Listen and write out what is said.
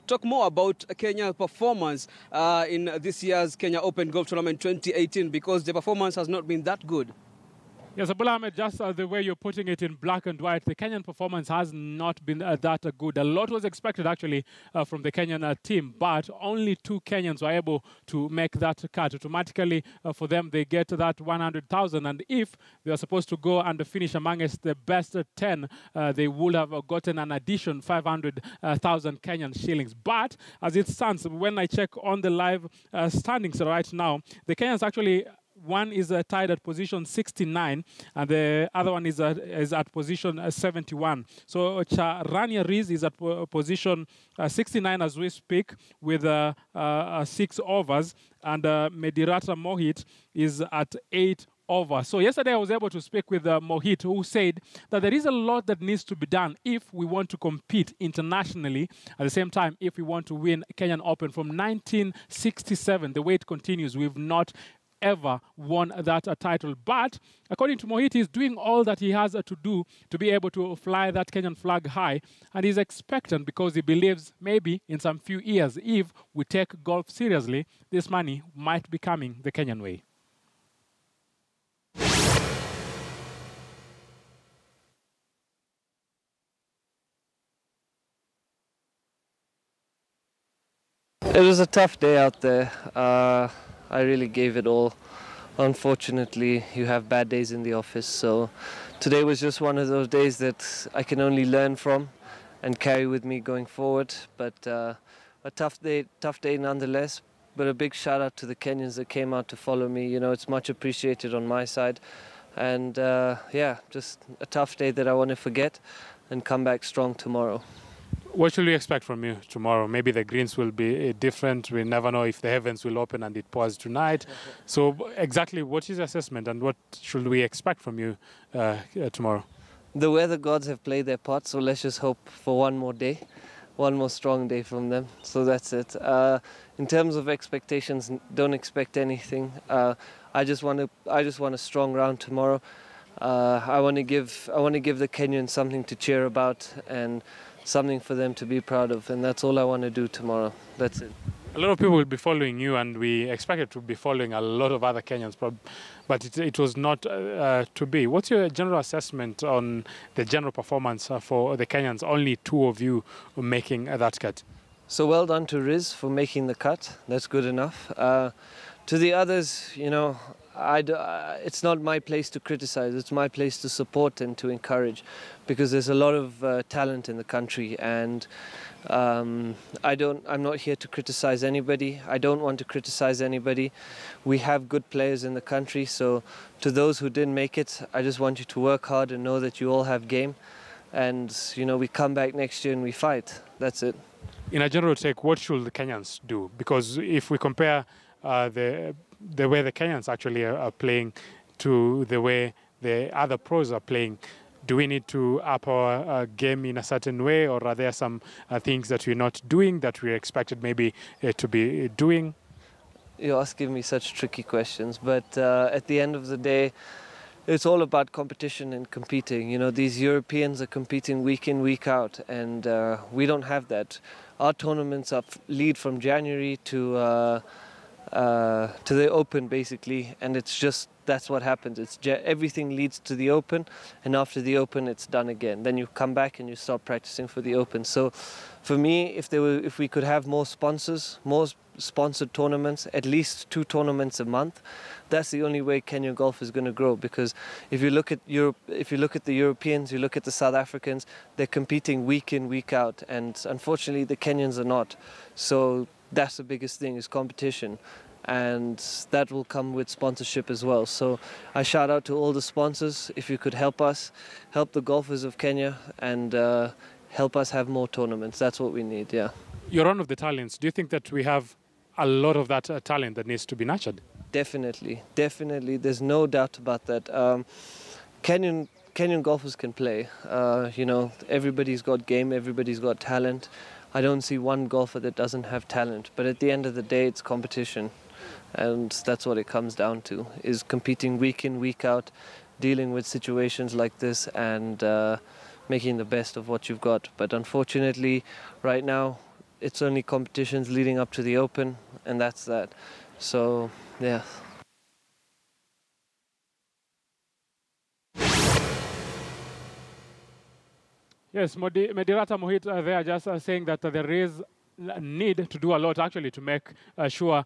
Talk more about Kenya's performance in this year's Kenya Open Golf Tournament 2018 because the performance has not been that good. Yes, Abdullah Ahmed, just the way you're putting it in black and white, the Kenyan performance has not been that good. A lot was expected, actually, from the Kenyan team, but only 2 Kenyans were able to make that cut. Automatically, for them, they get that 100,000, and if they are supposed to go and finish amongst the best 10, they would have gotten an addition 500,000 Kenyan shillings. But as it stands, when I check on the live standings right now, the Kenyans actually... One is tied at position 69, and the other one is at position 71. So Charania Riz is at position 69 as we speak with 6 overs, and Medirata Mohit is at 8 over. So yesterday I was able to speak with Mohit, who said that there is a lot that needs to be done if we want to compete internationally. At the same time, if we want to win Kenyan Open from 1967, the way it continues, we've not ever won that title. But according to Mohit, he's doing all that he has to do to be able to fly that Kenyan flag high. And he's expectant because he believes maybe in some few years, if we take golf seriously, this money might be coming the Kenyan way. It was a tough day out there. I really gave it all. Unfortunately, you have bad days in the office, so today was just one of those days that I can only learn from and carry with me going forward. But a tough day nonetheless. But a big shout out to the Kenyans that came out to follow me. You know, it's much appreciated on my side. And yeah, just a tough day that I want to forget and come back strong tomorrow. What should we expect from you tomorrow? Maybe the greens will be different. We never know if the heavens will open and it pours tonight. So exactly what is your assessment and what should we expect from you tomorrow? The weather gods have played their part, so let's just hope for one more day, one more strong day from them. So that's it. In terms of expectations, don't expect anything. I just want a strong round tomorrow. I want to give the Kenyans something to cheer about and something for them to be proud of, and that's all I want to do tomorrow. That's it. A lot of people will be following you, and we expected to be following a lot of other Kenyans, but it was not to be. What's your general assessment on the general performance for the Kenyans? Only 2 of you making that cut. So well done to Riz for making the cut. That's good enough. To the others, you know, it's not my place to criticize. It's my place to support and to encourage, because there's a lot of talent in the country, and I'm not here to criticize anybody. I don't want to criticize anybody. We have good players in the country, so to those who didn't make it, I just want you to work hard and know that you all have game, and you know, we come back next year and we fight. That's it. In a general take, what should the Kenyans do? Because if we compare the way the Kenyans actually are playing to the way the other pros are playing, do we need to up our game in a certain way, or are there some things that we're not doing that we expected maybe to be doing? You're asking me such tricky questions, but at the end of the day, it's all about competition and competing. You know, these Europeans are competing week in, week out, and we don't have that. Our tournaments are lead from January to the Open, basically, and it's just, that's what happens. Everything leads to the Open, and after the Open it's done again. Then you come back and you start practicing for the Open. So for me, if we could have more sponsors, more sponsored tournaments, at least 2 tournaments a month, that's the only way Kenyan golf is going to grow. Because if you look at Europe, if you look at the Europeans, you look at the South Africans, they're competing week in, week out, and unfortunately the Kenyans are not. So that's the biggest thing, is competition, and that will come with sponsorship as well. So I shout out to all the sponsors. If you could help us, help the golfers of Kenya, and help us have more tournaments. That's what we need. Yeah. You're one of the talents. Do you think that we have a lot of that talent that needs to be nurtured? Definitely. There's no doubt about that. Kenyan golfers can play. You know, everybody's got game, everybody's got talent. I don't see one golfer that doesn't have talent, but at the end of the day, it's competition. And that's what it comes down to, is competing week in, week out, dealing with situations like this, and making the best of what you've got. But unfortunately, right now, it's only competitions leading up to the Open, and that's that. So, yeah. Yes, Medirata Mohit there just saying that there is need to do a lot actually to make sure